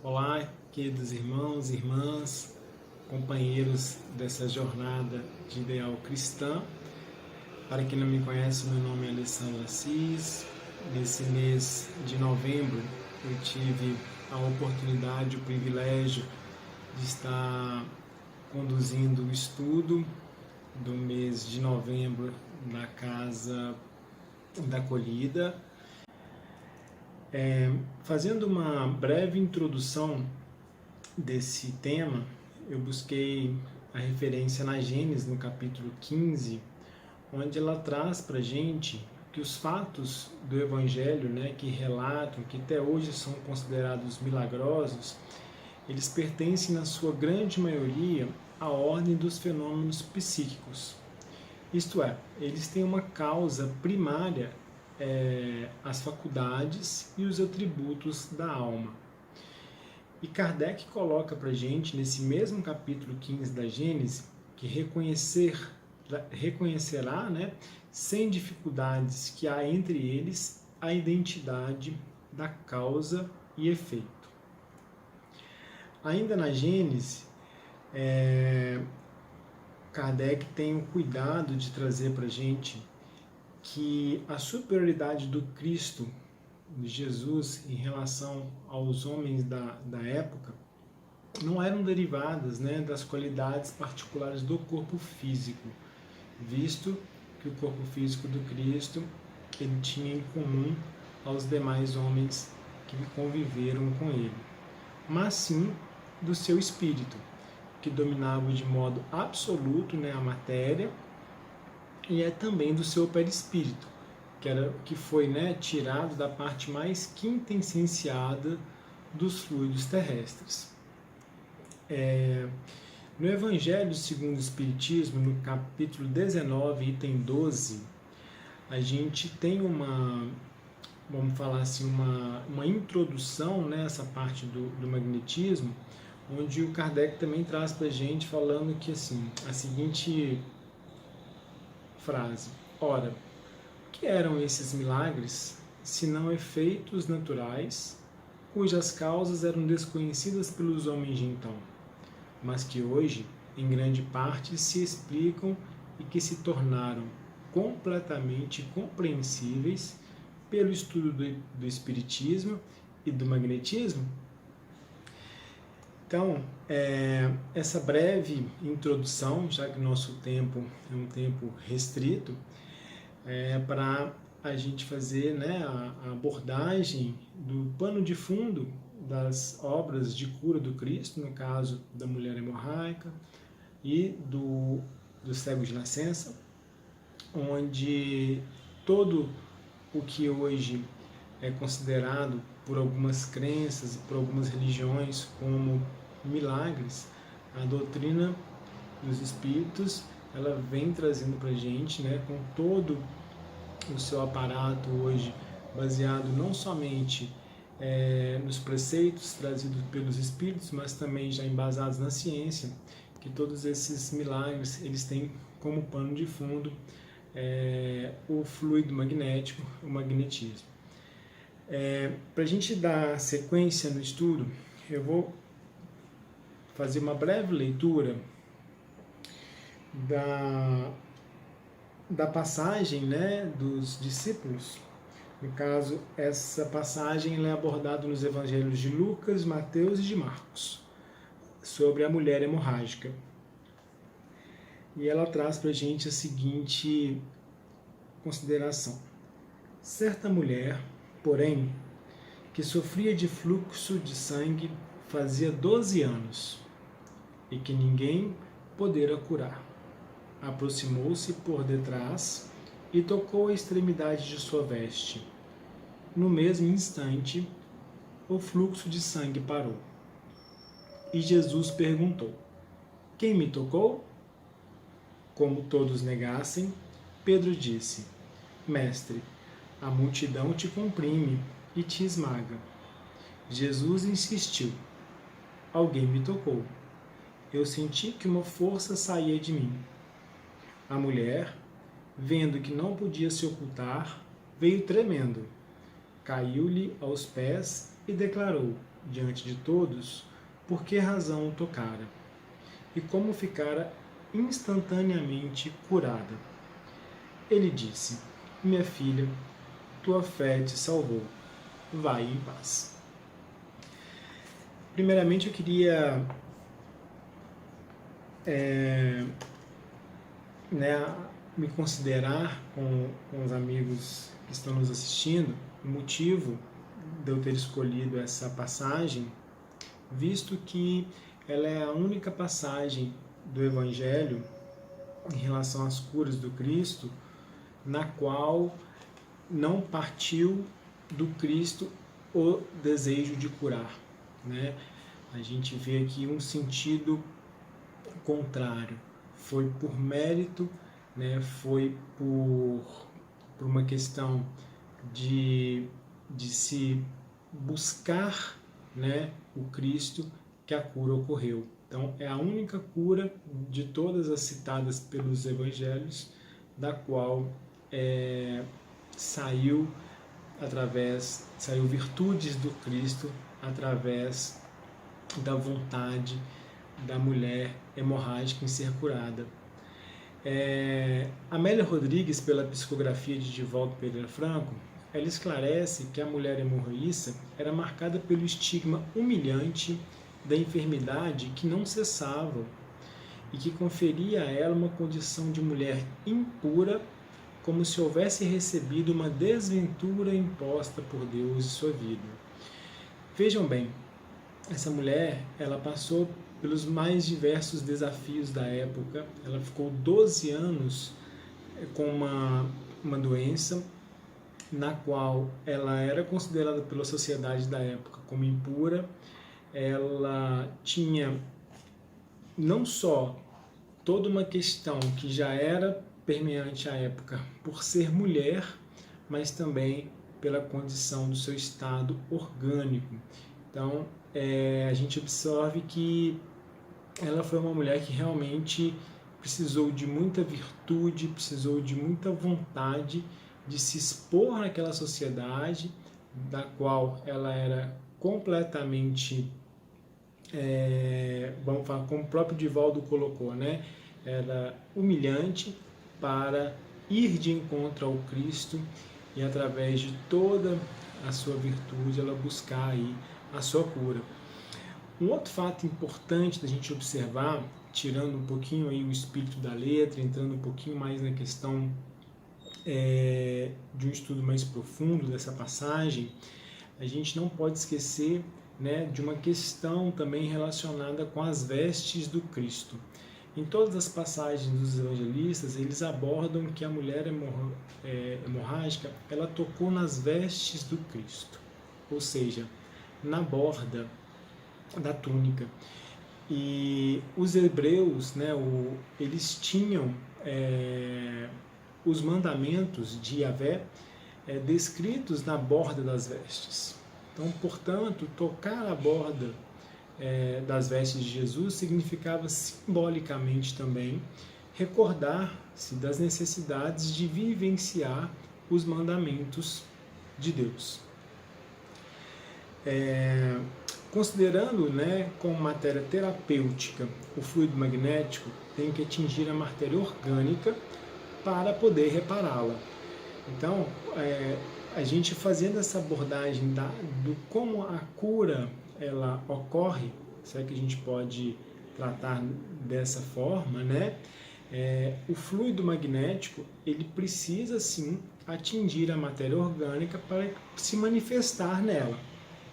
Olá, queridos irmãos e irmãs, companheiros dessa jornada de ideal cristã. Para quem não me conhece, meu nome é Alessandro Assis. Nesse mês de novembro, eu tive a oportunidade, o privilégio de estar conduzindo o estudo do mês de novembro na Casa da Acolhida. Fazendo uma breve introdução desse tema, eu busquei a referência na Gênesis, no capítulo 15, onde ela traz para a gente que os fatos do Evangelho, que relatam, que até hoje são considerados milagrosos, eles pertencem, na sua grande maioria, à ordem dos fenômenos psíquicos. Isto é, eles têm uma causa primária, as faculdades e os atributos da alma. E Kardec coloca para a gente, nesse mesmo capítulo 15 da Gênesis, que reconhecerá, sem dificuldades, que há entre eles a identidade da causa e efeito. Ainda na Gênesis, Kardec tem o cuidado de trazer para a gente que a superioridade do Cristo, de Jesus, em relação aos homens da época, não eram derivadas das qualidades particulares do corpo físico, visto que o corpo físico do Cristo ele tinha em comum aos demais homens que conviveram com ele, mas sim do seu espírito, que dominava de modo absoluto a matéria, e também do seu perispírito, que foi tirado da parte mais quintessenciada dos fluidos terrestres. No Evangelho segundo o Espiritismo, no capítulo 19, item 12, a gente tem vamos falar assim, uma introdução nessa parte do magnetismo, onde o Kardec também traz para a gente falando que assim, a seguinte frase: ora, o que eram esses milagres, senão efeitos naturais, cujas causas eram desconhecidas pelos homens de então, mas que hoje, em grande parte, se explicam e que se tornaram completamente compreensíveis pelo estudo do Espiritismo e do magnetismo? Então, essa breve introdução, já que nosso tempo é um tempo restrito, para a gente fazer a abordagem do pano de fundo das obras de cura do Cristo, no caso da mulher hemorrágica e dos cegos de nascença, onde todo o que hoje é considerado por algumas crenças e por algumas religiões como milagres, a doutrina dos espíritos ela vem trazendo para a gente, com todo o seu aparato hoje, baseado não somente nos preceitos trazidos pelos espíritos, mas também já embasados na ciência, que todos esses milagres eles têm como pano de fundo o fluido magnético, o magnetismo. Para a gente dar sequência no estudo, eu vou fazer uma breve leitura da passagem dos discípulos. No caso, essa passagem é abordada nos evangelhos de Lucas, Mateus e de Marcos, sobre a mulher hemorrágica. E ela traz para a gente a seguinte consideração: certa mulher, porém, que sofria de fluxo de sangue fazia 12 anos, e que ninguém podera curar, aproximou-se por detrás e tocou a extremidade de sua veste. No mesmo instante, o fluxo de sangue parou. E Jesus perguntou: quem me tocou? Como todos negassem, Pedro disse: Mestre, a multidão te comprime e te esmaga. Jesus insistiu: alguém me tocou. Eu senti que uma força saía de mim. A mulher, vendo que não podia se ocultar, veio tremendo, caiu-lhe aos pés e declarou: diante de todos por que razão o tocara e como ficara instantaneamente curada. Ele disse: minha filha, tua fé te salvou. Vai em paz. Primeiramente, eu queria me considerar com os amigos que estão nos assistindo o motivo de eu ter escolhido essa passagem, visto que ela é a única passagem do Evangelho em relação às curas do Cristo, na qual não partiu do Cristo o desejo de curar, né? A gente vê aqui um sentido contrário. Foi por mérito, né? Foi por uma questão de se buscar, né, o Cristo, que a cura ocorreu. Então, é a única cura de todas as citadas pelos evangelhos, da qual saiu virtudes do Cristo através da vontade da mulher hemorrágica em ser curada. Amélia Rodrigues, pela psicografia de Divaldo Pereira Franco, ela esclarece que a mulher hemorroíça era marcada pelo estigma humilhante da enfermidade que não cessava e que conferia a ela uma condição de mulher impura, como se houvesse recebido uma desventura imposta por Deus em sua vida. Vejam bem, essa mulher, ela passou pelos mais diversos desafios da época. Ela ficou 12 anos com uma doença na qual ela era considerada pela sociedade da época como impura. Ela tinha não só toda uma questão que já era permeante à época por ser mulher, mas também pela condição do seu estado orgânico. Então, a gente observa que ela foi uma mulher que realmente precisou de muita virtude, precisou de muita vontade de se expor naquela sociedade, da qual ela era completamente, vamos falar, como o próprio Divaldo colocou, né? Era humilhante, para ir de encontro ao Cristo e, através de toda a sua virtude, ela buscar aí a sua cura. Um outro fato importante da gente observar, tirando um pouquinho aí o espírito da letra, entrando um pouquinho mais na questão de um estudo mais profundo dessa passagem, a gente não pode esquecer, né, de uma questão também relacionada com as vestes do Cristo. Em todas as passagens dos evangelistas, eles abordam que a mulher hemorrágica, ela tocou nas vestes do Cristo, ou seja, na borda da túnica. E os hebreus, né, eles tinham os mandamentos de Yahvé descritos na borda das vestes. Então, portanto, tocar a borda das vestes de Jesus significava simbolicamente também recordar-se das necessidades de vivenciar os mandamentos de Deus. Considerando, né, como matéria terapêutica, o fluido magnético tem que atingir a matéria orgânica para poder repará-la. Então, a gente fazendo essa abordagem do como a cura ela ocorre, será que a gente pode tratar dessa forma, né? O fluido magnético, ele precisa sim atingir a matéria orgânica para se manifestar nela,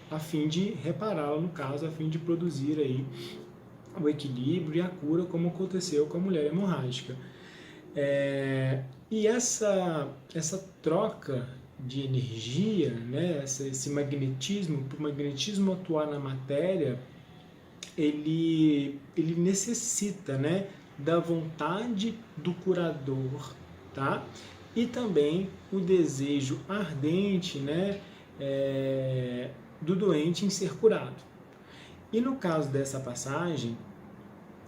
a fim de repará-la, no caso, a fim de produzir aí o equilíbrio e a cura, como aconteceu com a mulher hemorrágica. E essa troca de energia, né, esse magnetismo, para o magnetismo atuar na matéria, ele necessita, né, da vontade do curador, tá? E também o desejo ardente, né, do doente em ser curado. E no caso dessa passagem,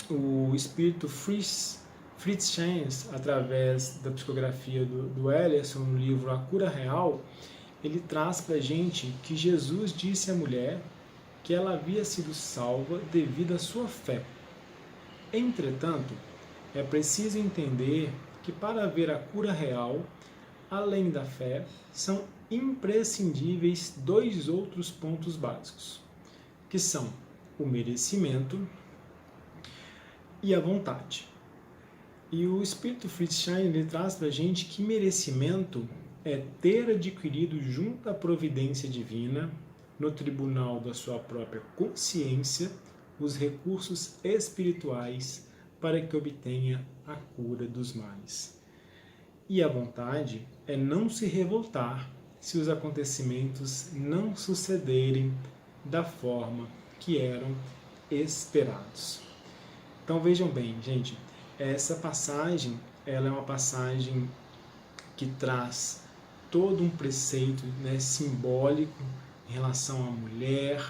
o espírito Fritz Schanz, através da psicografia do Ellerson, no livro A Cura Real, ele traz para a gente que Jesus disse à mulher que ela havia sido salva devido à sua fé. Entretanto, é preciso entender que para haver a cura real, além da fé, são imprescindíveis dois outros pontos básicos, que são o merecimento e a vontade. E o Espírito Fritz Steiner ele traz para a gente que merecimento é ter adquirido junto à providência divina, no tribunal da sua própria consciência, os recursos espirituais para que obtenha a cura dos males. E a vontade é não se revoltar se os acontecimentos não sucederem da forma que eram esperados. Então vejam bem, gente, essa passagem ela é uma passagem que traz todo um preceito, né, simbólico em relação à mulher,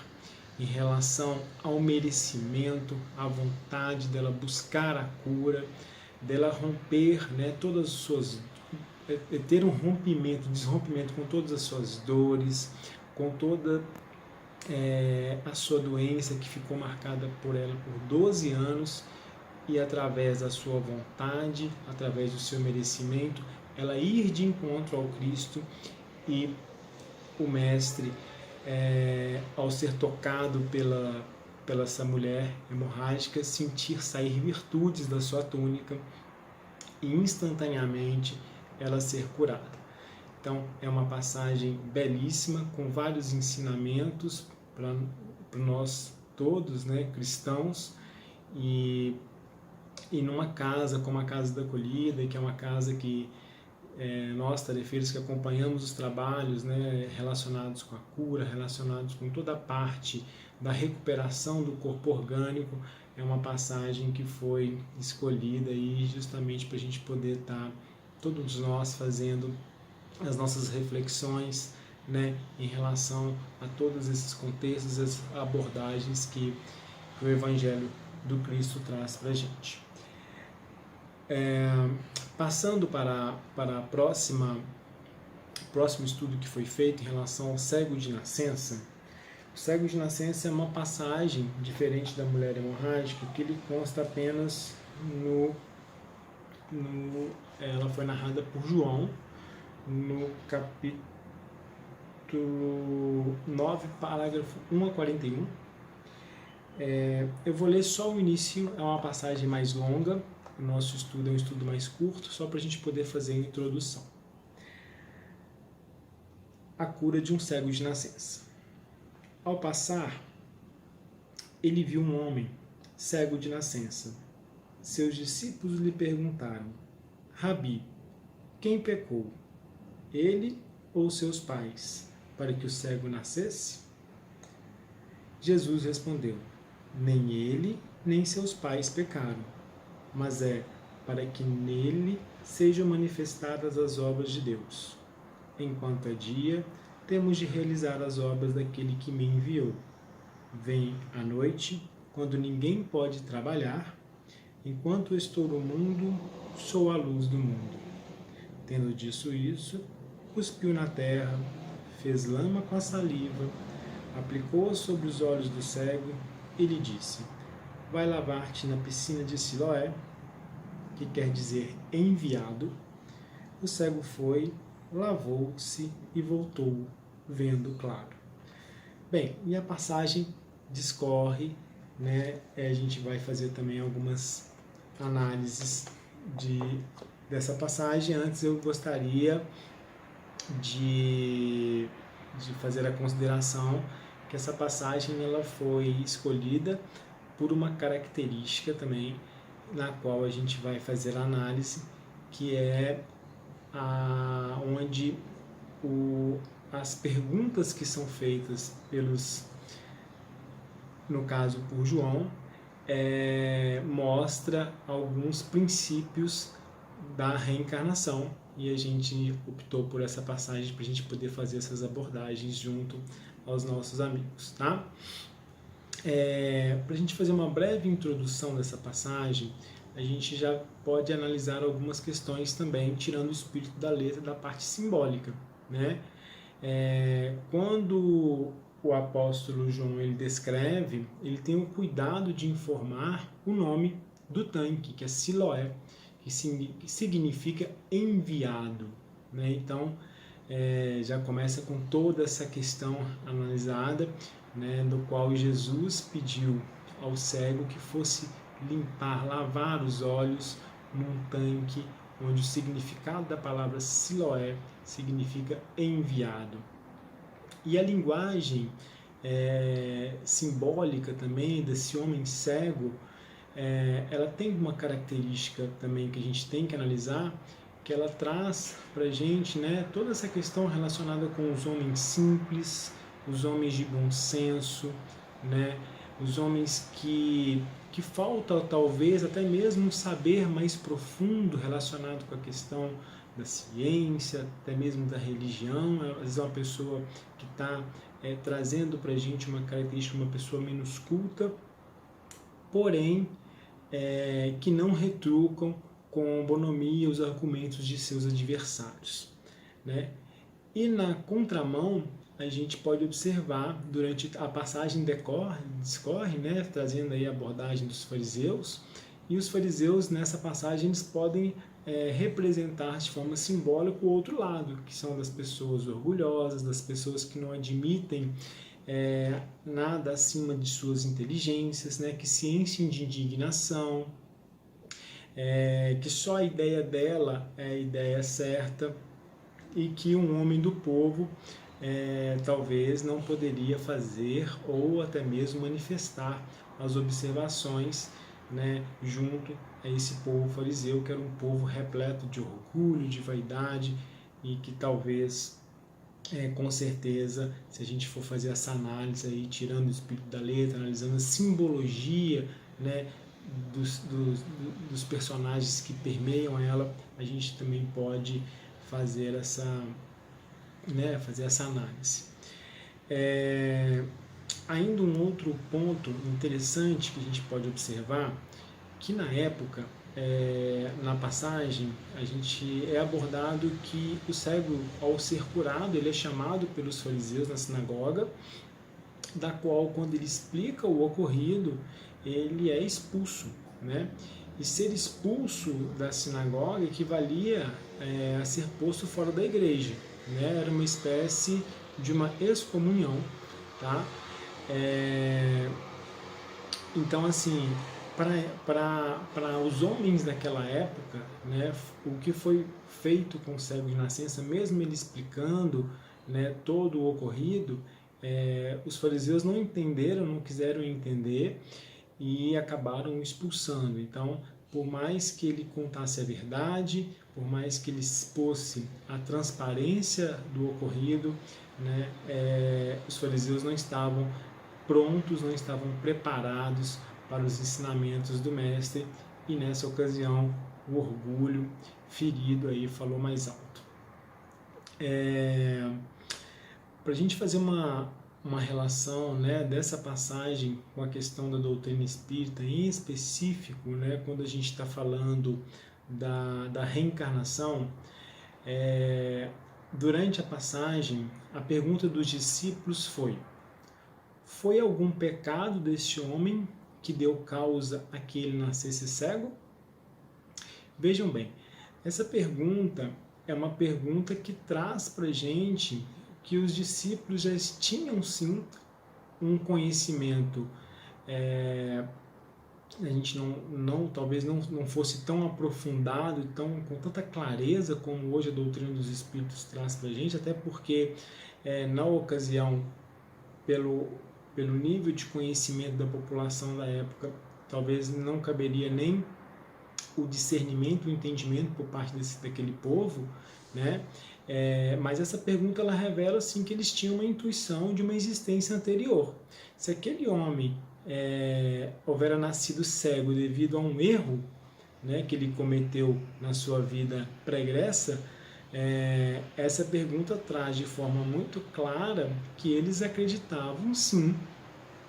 em relação ao merecimento, à vontade dela buscar a cura, dela romper, né, todas as suas, ter um rompimento, desrompimento com todas as suas dores, com toda a sua doença que ficou marcada por ela por 12 anos, e através da sua vontade, através do seu merecimento, ela ir de encontro ao Cristo e o Mestre, ao ser tocado pela essa mulher hemorrágica, sentir sair virtudes da sua túnica e instantaneamente ela ser curada. Então é uma passagem belíssima, com vários ensinamentos para nós todos, né, cristãos, e numa casa como a Casa da Acolhida, que é uma casa que nós, tarefeiros que acompanhamos os trabalhos, né, relacionados com a cura, relacionados com toda a parte da recuperação do corpo orgânico, é uma passagem que foi escolhida aí justamente para a gente poder estar, todos nós, fazendo as nossas reflexões, né, em relação a todos esses contextos, as abordagens que o Evangelho do Cristo traz para a gente. Passando para a próximo estudo que foi feito em relação ao cego de nascença. O cego de nascença é uma passagem diferente da mulher hemorrágica, que ele consta apenas ela foi narrada por João no capítulo 9, parágrafo 1 a 41. Eu vou ler só o início, é uma passagem mais longa. O nosso estudo é um estudo mais curto, só para a gente poder fazer a introdução. A cura de um cego de nascença. Ao passar, ele viu um homem cego de nascença. Seus discípulos lhe perguntaram: Rabi, quem pecou, ele ou seus pais, para que o cego nascesse? Jesus respondeu: nem ele, nem seus pais pecaram, mas é para que nele sejam manifestadas as obras de Deus. Enquanto é dia, temos de realizar as obras daquele que me enviou. Vem a noite, quando ninguém pode trabalhar. Enquanto estou no mundo, sou a luz do mundo. Tendo dito isso, cuspiu na terra, fez lama com a saliva, aplicou-a sobre os olhos do cego e lhe disse: vai lavar-te na piscina de Siloé, que quer dizer enviado. O cego foi, lavou-se e voltou, vendo claro. Bem, e a passagem discorre, né? A gente vai fazer também algumas análises dessa passagem. Antes eu gostaria de fazer a consideração que essa passagem ela foi escolhida por uma característica também, na qual a gente vai fazer a análise, que é onde as perguntas que são feitas no caso por João, mostra alguns princípios da reencarnação, e a gente optou por essa passagem para a gente poder fazer essas abordagens junto aos nossos amigos, tá? Para a gente fazer uma breve introdução dessa passagem, a gente já pode analisar algumas questões também, tirando o espírito da letra da parte simbólica, né? Quando o apóstolo João ele descreve, ele tem o cuidado de informar o nome do tanque, que é Siloé, que significa enviado, né? Então, já começa com toda essa questão analisada, né, do qual Jesus pediu ao cego que fosse limpar, lavar os olhos num tanque, onde o significado da palavra Siloé significa enviado. E a linguagem simbólica também desse homem cego, ela tem uma característica também que a gente tem que analisar, que ela traz para a gente, né, toda essa questão relacionada com os homens simples, os homens de bom senso, né, os homens que falta talvez até mesmo um saber mais profundo relacionado com a questão da ciência, até mesmo da religião. Às vezes é uma pessoa que está trazendo para a gente uma característica de uma pessoa menos culta, porém que não retrucam com bonomia os argumentos de seus adversários, né? E na contramão, a gente pode observar, durante a passagem discorre, né, trazendo aí a abordagem dos fariseus, e os fariseus nessa passagem eles podem representar de forma simbólica o outro lado, que são das pessoas orgulhosas, das pessoas que não admitem nada acima de suas inteligências, né, que se enchem de indignação, que só a ideia dela é a ideia certa, e que um homem do povo talvez não poderia fazer ou até mesmo manifestar as observações, né, junto a esse povo fariseu, que era um povo repleto de orgulho, de vaidade, e que talvez, com certeza, se a gente for fazer essa análise aí, tirando o espírito da letra, analisando a simbologia, né, dos personagens que permeiam ela, a gente também pode fazer essa análise. Ainda um outro ponto interessante que a gente pode observar, que na época, na passagem, a gente é abordado que o cego, ao ser curado, ele é chamado pelos fariseus na sinagoga, da qual, quando ele explica o ocorrido, ele é expulso, né? E ser expulso da sinagoga equivalia a ser posto fora da igreja, né? Era uma espécie de uma excomunhão, tá? Então, assim, para os homens daquela época, né, o que foi feito com o cego de nascença, mesmo ele explicando, né, todo o ocorrido, os fariseus não entenderam, não quiseram entender, e acabaram expulsando. Então, por mais que ele contasse a verdade, por mais que ele expôsse a transparência do ocorrido, né, os fariseus não estavam prontos, não estavam preparados para os ensinamentos do mestre, e nessa ocasião o orgulho ferido aí falou mais alto. Para a gente fazer uma relação, né, dessa passagem com a questão da doutrina espírita, em específico, né, quando a gente está falando da reencarnação, durante a passagem, a pergunta dos discípulos foi algum pecado deste homem que deu causa a que ele nascesse cego? Vejam bem, essa pergunta é uma pergunta que traz para a gente que os discípulos já tinham sim um conhecimento, a gente talvez não fosse tão aprofundado e com tanta clareza como hoje a doutrina dos Espíritos traz para a gente, até porque na ocasião, pelo nível de conhecimento da população da época, talvez não caberia nem o discernimento, o entendimento por parte daquele povo, né? Mas essa pergunta ela revela assim, que eles tinham uma intuição de uma existência anterior. Se aquele homem houvera nascido cego devido a um erro, né, que ele cometeu na sua vida pregressa, essa pergunta traz de forma muito clara que eles acreditavam sim,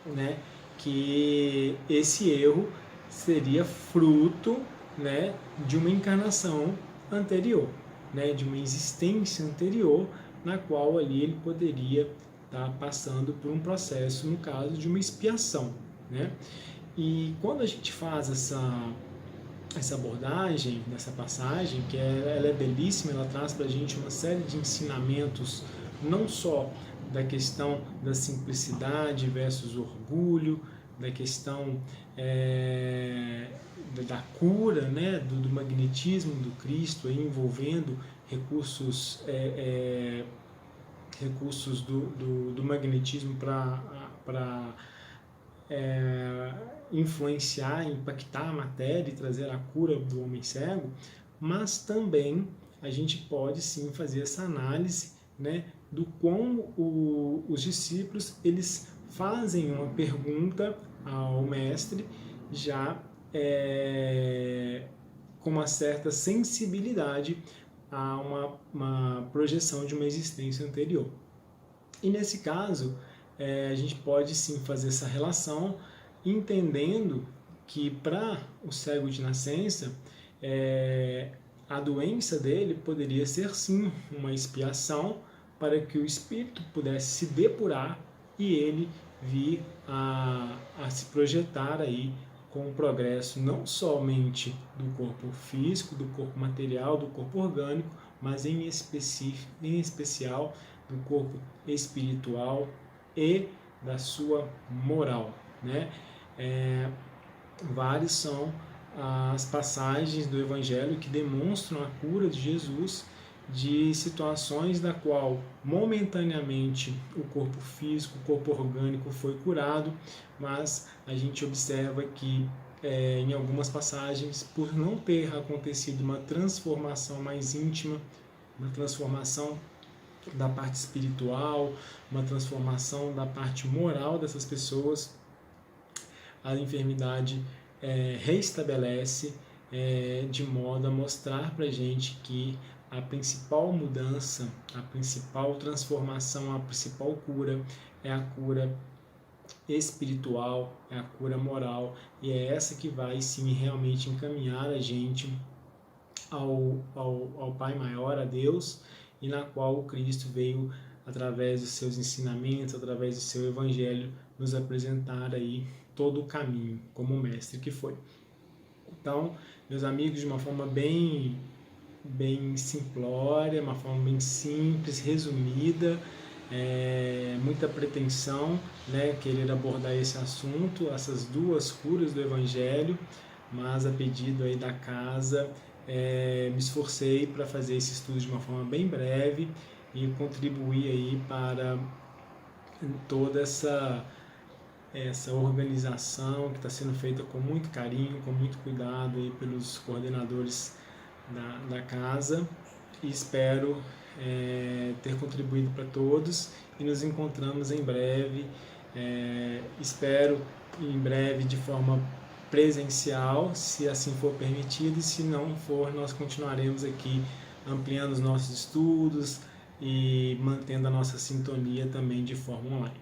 né, que esse erro seria fruto, né, de uma encarnação anterior, né, de uma existência anterior, na qual ali ele poderia está passando por um processo, no caso de uma expiação, né? E quando a gente faz essa abordagem, dessa passagem, que ela é belíssima, ela traz para a gente uma série de ensinamentos, não só da questão da simplicidade versus orgulho, da questão da cura, né, do magnetismo do Cristo, aí, envolvendo recursos, recursos do magnetismo para influenciar, impactar a matéria e trazer a cura do homem cego, mas também a gente pode sim fazer essa análise, né, do como os discípulos eles fazem uma pergunta ao mestre já com uma certa sensibilidade a uma projeção de uma existência anterior. E nesse caso, a gente pode sim fazer essa relação, entendendo que para o cego de nascença, a doença dele poderia ser sim uma expiação para que o espírito pudesse se depurar e ele vir a se projetar aí com o progresso não somente do corpo físico, do corpo material, do corpo orgânico, mas em especial do corpo espiritual e da sua moral, né? Várias são as passagens do Evangelho que demonstram a cura de Jesus de situações da qual momentaneamente o corpo físico, o corpo orgânico foi curado, mas a gente observa que em algumas passagens, por não ter acontecido uma transformação mais íntima, uma transformação da parte espiritual, uma transformação da parte moral dessas pessoas, a enfermidade reestabelece de modo a mostrar para a gente que a principal mudança, a principal transformação, a principal cura é a cura espiritual, é a cura moral, e é essa que vai sim realmente encaminhar a gente ao Pai Maior, a Deus, e na qual o Cristo veio, através dos seus ensinamentos, através do seu Evangelho, nos apresentar aí todo o caminho, como mestre que foi. Então, meus amigos, de uma forma bem simplória, uma forma bem simples, resumida, muita pretensão, né, querer abordar esse assunto, essas duas curas do Evangelho, mas a pedido aí da casa, me esforcei para fazer esse estudo de uma forma bem breve e contribuir aí para toda essa organização que está sendo feita com muito carinho, com muito cuidado aí pelos coordenadores da casa, e espero ter contribuído para todos e nos encontramos em breve, espero em breve de forma presencial, se assim for permitido, e se não for, nós continuaremos aqui ampliando os nossos estudos e mantendo a nossa sintonia também de forma online.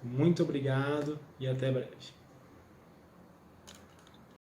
Muito obrigado e até breve.